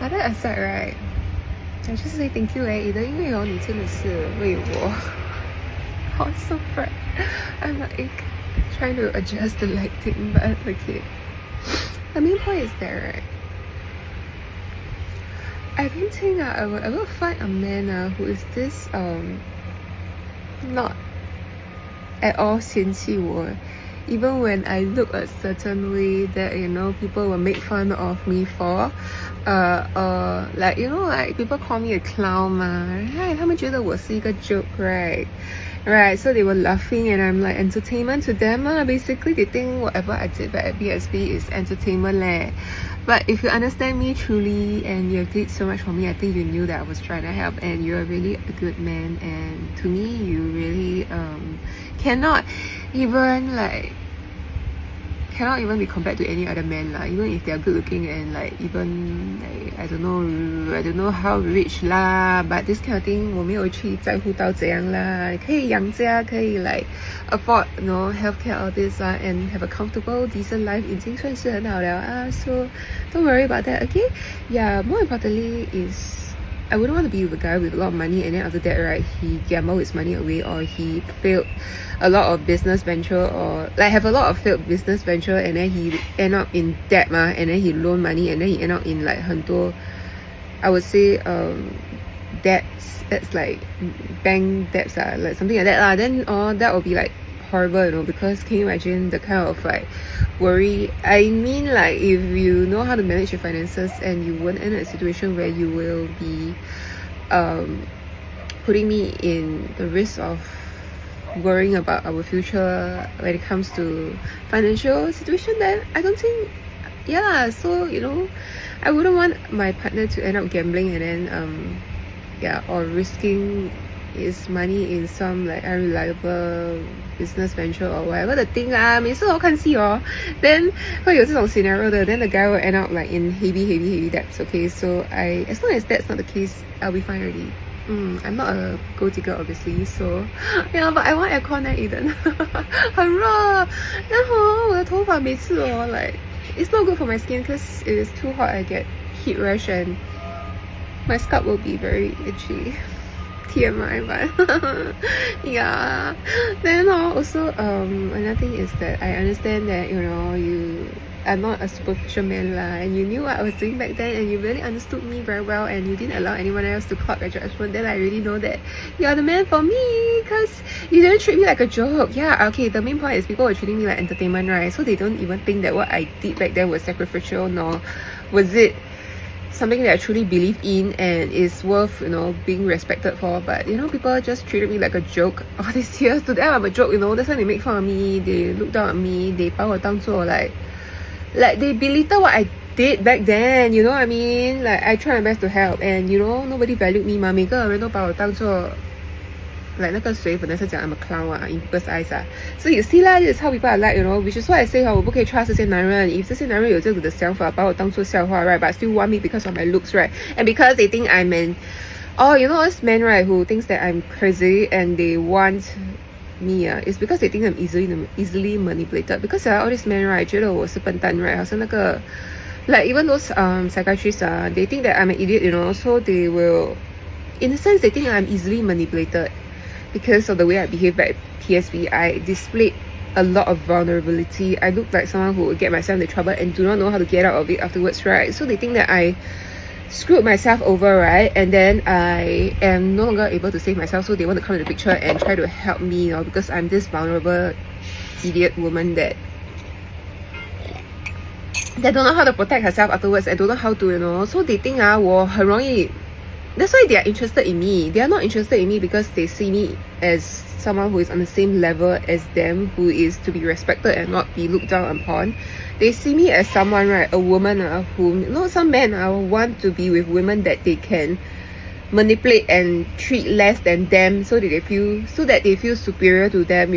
But that aside, right, I just say thank you 因为你真的是为我好 super. I'm like trying to adjust the leg thing, but okay. The main point is that, right, I don't think I will ever find a man who is this not at all 嫌弃我. Even when I look a certain way that people will make fun of me for, or like like people call me a clown 嘛 right? 他们觉得我是一个 joke, right? So they were laughing and I'm like entertainment to them. Basically they think whatever I did back at BSB is entertainment leh. But if you understand me truly and you did so much for me, I think you knew that I was trying to help and you're really a good man, and to me you really cannot even be compared to any other man lah. Even if they are good looking and like even like, I don't know how rich lah, but this kind of thing 我没有去在乎到这样啦，可以养家，可以 like afford healthcare all this and have a comfortable decent life 已经算是很好了啊 so don't worry about that, okay? Yeah, more importantly is I wouldn't want to be with a guy with a lot of money and then after that, right, he gambled his money away or he failed a lot of business venture or like have a lot of failed business venture and then he end up in debt and then he loan money and then he end up in like 很多 I would say debts that's like bank debts like something like that then that would be like horrible, because can you imagine the kind of like worry? I mean, like if you know how to manage your finances and you won't end in a situation where you will be putting me in the risk of worrying about our future when it comes to financial situation, then I don't think so I wouldn't want my partner to end up gambling and then or risking his money in some like unreliable business venture or whatever the thing 每次我看戏then 会有这种 scenario 的 then the guy will end up like in heavy debts, okay? So as long as that's not the case, I'll be fine already. I'm not a gold digger obviously, so yeah, but I want aircon Eden. 很热 then 我的头发每次like it's not good for my skin because it is too hot. I get heat rash and my scalp will be very itchy. TMI, but yeah. Then also another thing is that I understand that you are not a superficial man and you knew what I was doing back then and you really understood me very well and you didn't allow anyone else to cloud your judgment. Then I really know that you are the man for me because you didn't treat me like a joke. Yeah, okay, the main point is people were treating me like entertainment, right? So they don't even think that what I did back then was sacrificial, nor was it something that I truly believe in and is worth being respected for. But people just treated me like a joke all these years. To them I'm a joke, that's why they make fun of me, they look down on me, they 把我当作like they belittle what I did back then, you know what I mean? Like I try my best to help and nobody valued me 嘛，每个人都把我当作like 那个谁本来是讲 I'm a clown in people's eyes so you see lah, this is how people are like, which is why I say 我不可以 trust 这些男人 if 这些男人有这样的想法把我当作笑话 right, but still want me because of my looks, right, and because they think I'm an those men, right, who thinks that I'm crazy and they want me it's because they think I'm easily manipulated because all these men, right, 觉得我是笨蛋 right, 好像那个 like even those psychiatrists they think that I'm an idiot, so they will in a sense they think I'm easily manipulated because of the way I behave back at PSB. I displayed a lot of vulnerability. I look like someone who would get myself into trouble and do not know how to get out of it afterwards, right? So they think that I screwed myself over, right? And then I am no longer able to save myself, so they want to come into the picture and try to help me, because I'm this vulnerable idiot woman that don't know how to protect herself afterwards and don't know how to, so they think 我很容易 that's why they are interested in me. They are not interested in me because they see me as someone who is on the same level as them, who is to be respected and not be looked down upon. They see me as someone, right, a woman who, some men want to be with women that they can manipulate and treat less than them so that they feel superior to them,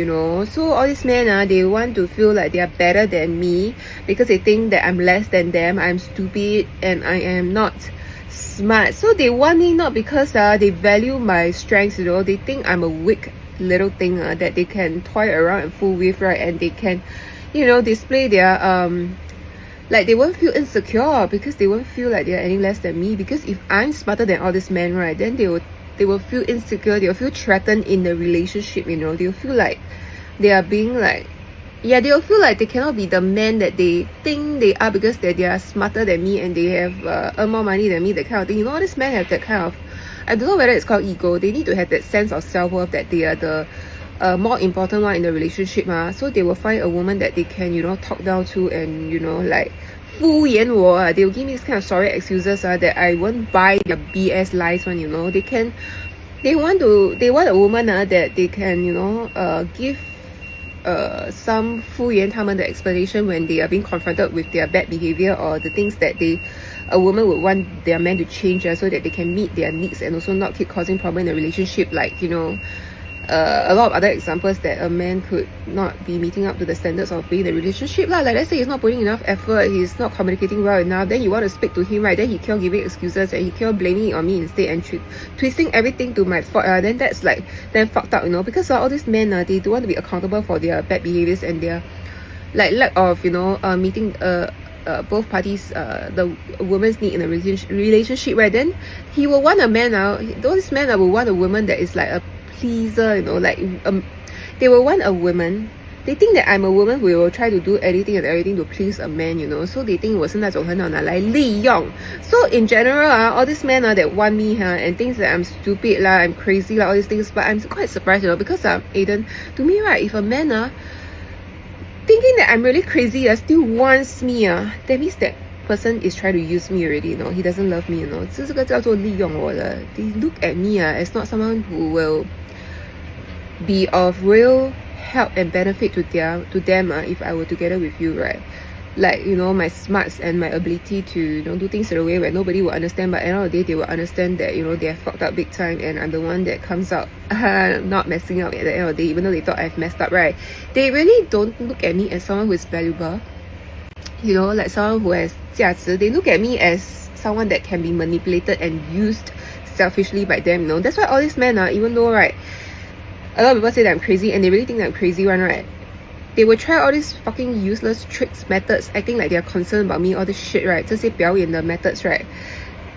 So all these men they want to feel like they are better than me because they think that I'm less than them, I'm stupid and I am not smart. So they want me not because they value my strengths, they think I'm a weak little thing that they can toy around and fool with, right, and they can display their like they won't feel insecure because they won't feel like they're any less than me. Because if I'm smarter than all these men, right, then they will feel insecure, they'll feel threatened in the relationship, you know. They'll feel like they are being like, yeah, they'll feel like they cannot be the man that they think they are because they are smarter than me and they have earn more money than me, that kind of thing. You know, all these men have that kind of, I don't know whether it's called ego. They need to have that sense of self-worth that they are the more important one in the relationship. So they will find a woman that they can, you know, talk down to and, you know, like 敷衍我. They will give me this kind of sorry excuses that I won't buy their BS lies one, you know. They want a woman that they can, you know, give some 敷衍他们的 explanation when they are being confronted with their bad behavior or the things that a woman would want their man to change so that they can meet their needs and also not keep causing problem in the relationship. Like, you know, a lot of other examples that a man could not be meeting up to the standards of being in a relationship. Like let's say he's not putting enough effort, he's not communicating well enough, then you want to speak to him, right? Then he keep giving excuses and he keep blaming it on me instead and twisting everything to my fault. Then that's like, then fucked up, you know, because all these men, they don't want to be accountable for their bad behaviors and their like lack of, you know, meeting both parties, the woman's need in a relationship, right? Then he will want a man those men will want a woman that is like a pleaser, you know, like they will want a woman. They think that I'm a woman who will try to do anything and everything to please a man, you know. So they think 我是那种很好拿来利用. So in general, all these men that want me and thinks that I'm stupid lah, I'm crazy lah, all these things. But I'm quite surprised, you know, because Aiden, to me, right, if a man thinking that I'm really crazy still wants me that means that person is trying to use me already, you know. He doesn't love me, you know. 这个叫做利用我的. They look at me as not someone who will be of real help and benefit to them if I were together with you, right? Like, you know, my smarts and my ability to, you know, do things in a way where nobody will understand, but at the end of the day they will understand that, you know, they have fucked up big time and I'm the one that comes out not messing up at the end of the day, even though they thought I've messed up, right? They really don't look at me as someone who is valuable, you know, like someone who has 价值. They look at me as someone that can be manipulated and used selfishly by them, you know. That's why all these men even though, right, a lot of people say that I'm crazy and they really think that I'm crazy one, right? They will try all these fucking useless tricks, methods, acting like they're concerned about me, all this shit, right? 这些表演的 methods, right?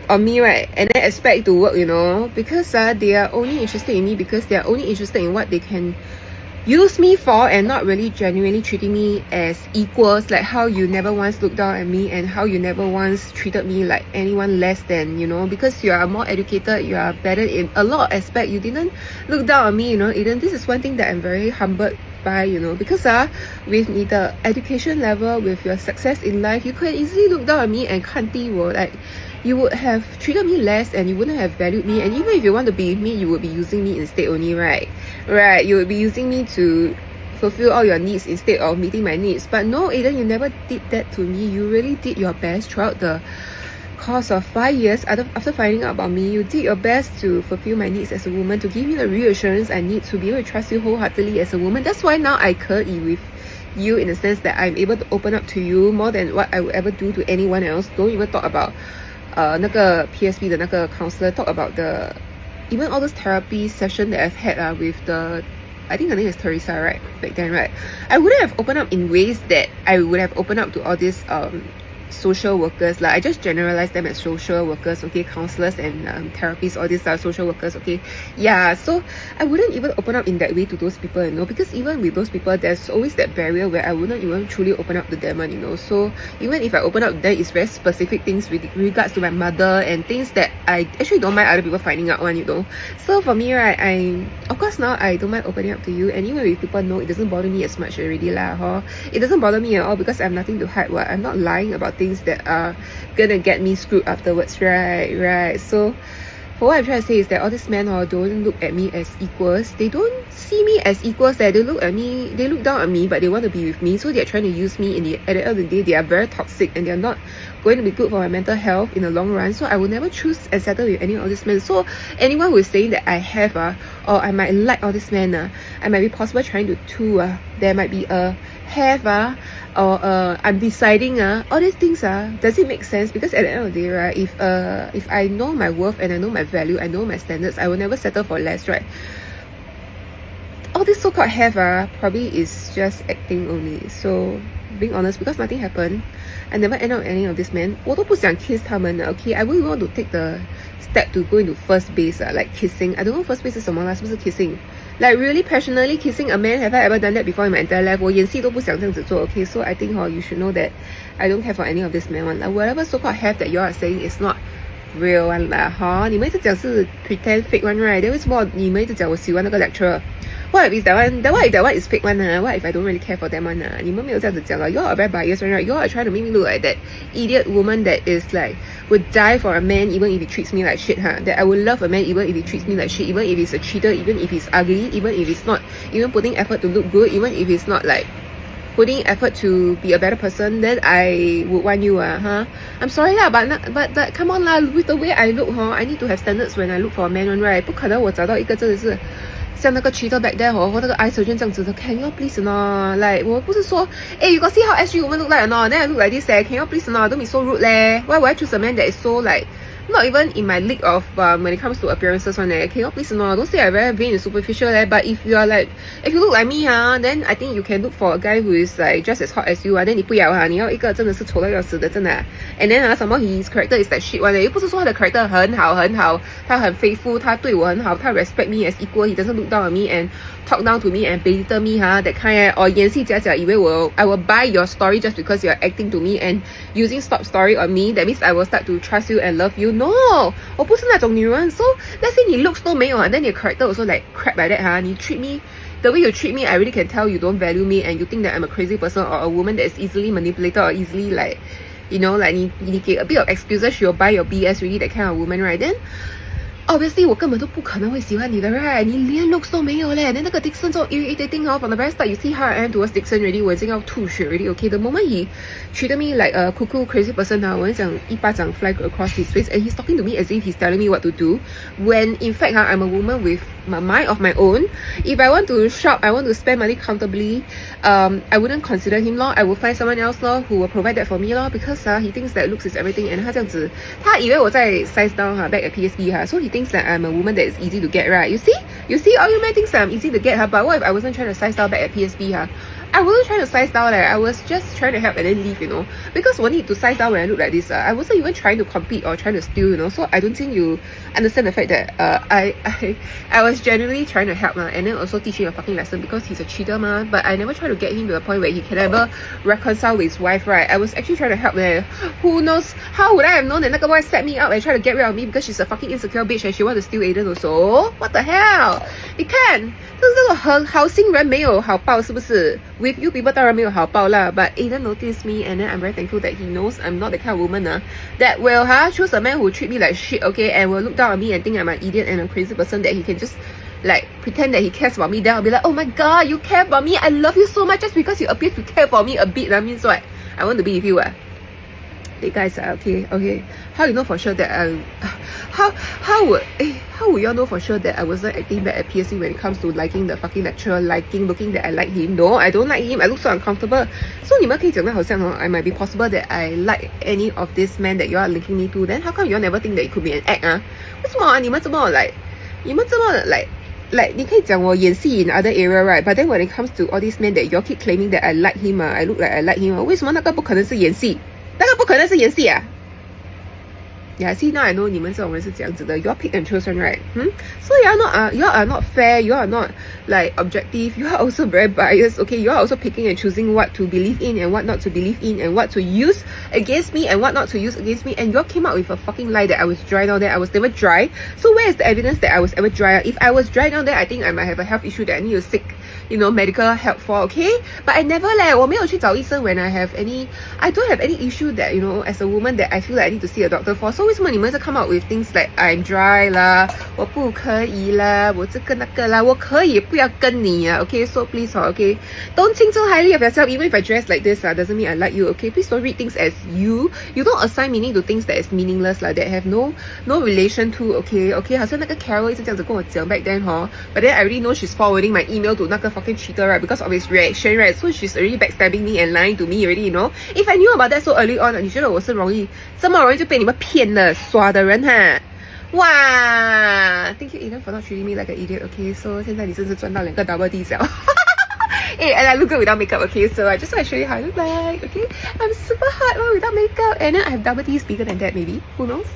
On me, right? And then expect it to work, you know? Because they are only interested in me because they are only interested in what they can use me for and not really genuinely treating me as equals, like how you never once looked down at me and how you never once treated me like anyone less than, you know, because you are more educated, you are better in a lot of aspects. You didn't look down on me, you know, Eden. This is one thing that I'm very humbled by, you know, because with the education level, with your success in life, you could easily look down on me and 看低我, like you would have treated me less and you wouldn't have valued me, and even if you want to be with me, you would be using me instead only, right? You would be using me to fulfill all your needs instead of meeting my needs. But no, Aiden, you never did that to me. You really did your best throughout the course of 5 years after finding out about me. You did your best to fulfill my needs as a woman, to give me the reassurance I need to be able to trust you wholeheartedly as a woman. That's why now I 可以 with you in the sense that I'm able to open up to you more than what I would ever do to anyone else. Don't even talk about 那个 PSP 的那个 counselor. Talk about even all those therapy session that I've had with I think her name is Teresa, right? Back then, right? I wouldn't have opened up in ways that I would have opened up to all these social workers. Like I just generalize them as social workers, okay? Counselors and therapists, all these are social workers, okay? Yeah, so I wouldn't even open up in that way to those people, you know, because even with those people, there's always that barrier where I wouldn't even truly open up to them, you know. So even if I open up, there is very specific things with regards to my mother and things that I actually don't mind other people finding out on, you know. So for me, right, of course now I don't mind opening up to you, and even if people know, it doesn't bother me as much already lah. It doesn't bother me at all because I have nothing to hide. I'm not lying about things that are gonna get me screwed afterwards, right? So for what I'm trying to say is that all these men don't look at me as equals. They don't see me as equals. That they look at me, they look down on me, but they want to be with me. So they're trying to use me. At the end of the day, they are very toxic and they're not going to be good for my mental health in the long run. So I will never choose and settle with any of these men. So anyone who is saying that I have or I might like all these men, I might be possible trying to there might be a have or I'm deciding all these things does it make sense? Because at the end of the day, right, if I know my worth and I know my value, I know my standards, I will never settle for less, right? All this so-called have probably is just acting only. So being honest, because nothing happened. I never end up with any of this man. 我都不想 kiss 他们 okay? I wouldn't want to take the step to go into first base like kissing. I don't know first base 是什么啦，是不是 kissing? Like really passionately kissing a man, have I ever done that before in my entire life? 我演戏都不想这样子做 okay? So I think you should know that I don't care for any of this man one. Like whatever so-called have that you are saying is not real one 啦哈，你们一直讲是 pretend fake one right? Then 为什么你们一直讲我喜欢那个 lecturer? What if that one? What if that one is fake one? What if I don't really care for them one? 你们没有这样子讲 You all are very biased one right? You all are trying to make me look like that idiot woman that is like would die for a man even if he treats me like shit, huh? That I would love a man even if he treats me like shit, even if he's a cheater, even if he's ugly, even if he's not even putting effort to look good, even if he's not like putting effort to be a better person, then I would want you, huh? I'm sorry lah, but come on lah, with the way I look, I need to have standards when I look for a man, one right? 不可能我找到一个真的是像那个 cheater back there 和那个 eye surgeon 这样子的 Can you please not? Like 我不是说 you got see how SG woman look like or not? Then I look like this Can you please not? Don't be so rude leh. Why would I choose a man that is so like not even in my league of when it comes to appearances one Can you please not? Don't say I very vain and superficial but if you are like if you look like me then I think you can look for a guy who is like just as hot as you then 你不要你要一个真的是丑到要死的真的and then some more his character is like shit one 又不是说他的 character 很好他很 faithful 他对我很好他 respect me as equal he doesn't look down on me and talk down to me and belittle me that kind or 演戏假假以为I will buy your story just because you're acting to me and using stop story on me that means I will start to trust you and love you No 我不是那种女人 So let's say 你 looks 都没有then your character also like crap like that 你 treat me the way you treat me I really can tell you don't value me and you think that I'm a crazy person or a woman that is easily manipulated or easily like you know like 你给 a bit of excuses she'll buy your BS really that kind of woman right then obviously 我根本都不可能会喜欢你的 right 你连 looks 都没有嘞 then 那个 Dixon so irritating from the very start you see how I am towards Dixon already 我已经要吐血 already okay the moment he treated me like a cuckoo crazy person 我很想一巴掌 fly across his face and he's talking to me as if he's telling me what to do when in fact I'm a woman with my mind of my own if I want to shop I want to spend money comfortably I wouldn't consider him I will find someone else who will provide that for me because he thinks that looks is everything and 他这样子他以为我在 size down back at PSB so he thinks that I'm a woman that is easy to get right you see all you men think that I'm easy to get but what if I wasn't trying to size down back at PSB I wasn't trying to size down I was just trying to help and then leave because I need to size down when I look like this I wasn't even trying to compete or trying to steal so I don't think you understand the fact that I was genuinely trying to help and then also teach him a fucking lesson because he's a cheater but I never try to get him to the point where he can ever reconcile with his wife right I was actually trying to help who knows how would I have known that 那个 boy set me up and try to get rid of me because she's a fucking insecure bitch and she wants to steal Aiden also what the hell 你看这个好心人没有好报是不是 with you people 当然没有好报啦 but Aiden noticed me and then I'm very thankful that he knows I'm not the kind of woman that will choose a man who treat me like shit okay and will look down on me and think I'm an idiot and a crazy person that he can just like pretend that he cares about me then I'll be like oh my god you care about me I love you so much just because you appear to care for me a bit that means what I want to be with you Hey guys, okay. How you know for sure that how would y'all know for sure that I wasn't acting bad at PSC when it comes to liking the fucking lecturer, looking that I like him? No, I don't like him. I look so uncomfortable. So 你们可以讲到好像I might be possible that I like any of this men that you are linking me to. Then how come you all never think that it could be an act? 为什么你们这么 like 你可以讲我演戏 in other area right but then when it comes to all these men that you all keep claiming that I like him I look like I like him 为什么那个不可能是演戏那个不可能是演戏Yeah, see now I know 你们这种人是这样子的 You all pick and choose one, right? So you all are not fair You all are not like objective You are also very biased Okay, you are also picking and choosing what to believe in and what not to believe in and what to use against me and what not to use against me and you all came out with a fucking lie that I was dry down there I was never dry So where is the evidence that I was ever dry? If I was dry down there I think I might have a health issue that I need to seek medical help for okay but I never 我没有去找医生 when I have any I don't have any issue that as a woman that I feel like I need to see a doctor for so 为什么你们在 come out with things like I'm dry 啦我不可以啦我这个那个啦我可以不要跟你okay so please okay don't think so highly of yourself even if I dress like this doesn't mean I like you okay please don't read things as you don't assign meaning to things that is meaningless that have no relation to okay 好像那个 Carol 一直这样子跟我讲 back then but then I already know she's forwarding my email to 那个fucking cheater right because of his reaction right so she's already backstabbing me and lying to me already if I knew about that so early on 你觉得我是这么容易就被你们骗了耍的人哇 Thank you Eden for not treating me like an idiot okay so 现在你真是赚到2个 double D 小 Hey, and I look good without makeup, okay? So I just want to show you how I look like, okay? I'm super hot without makeup. And then I have double T's bigger than that, maybe. Who knows?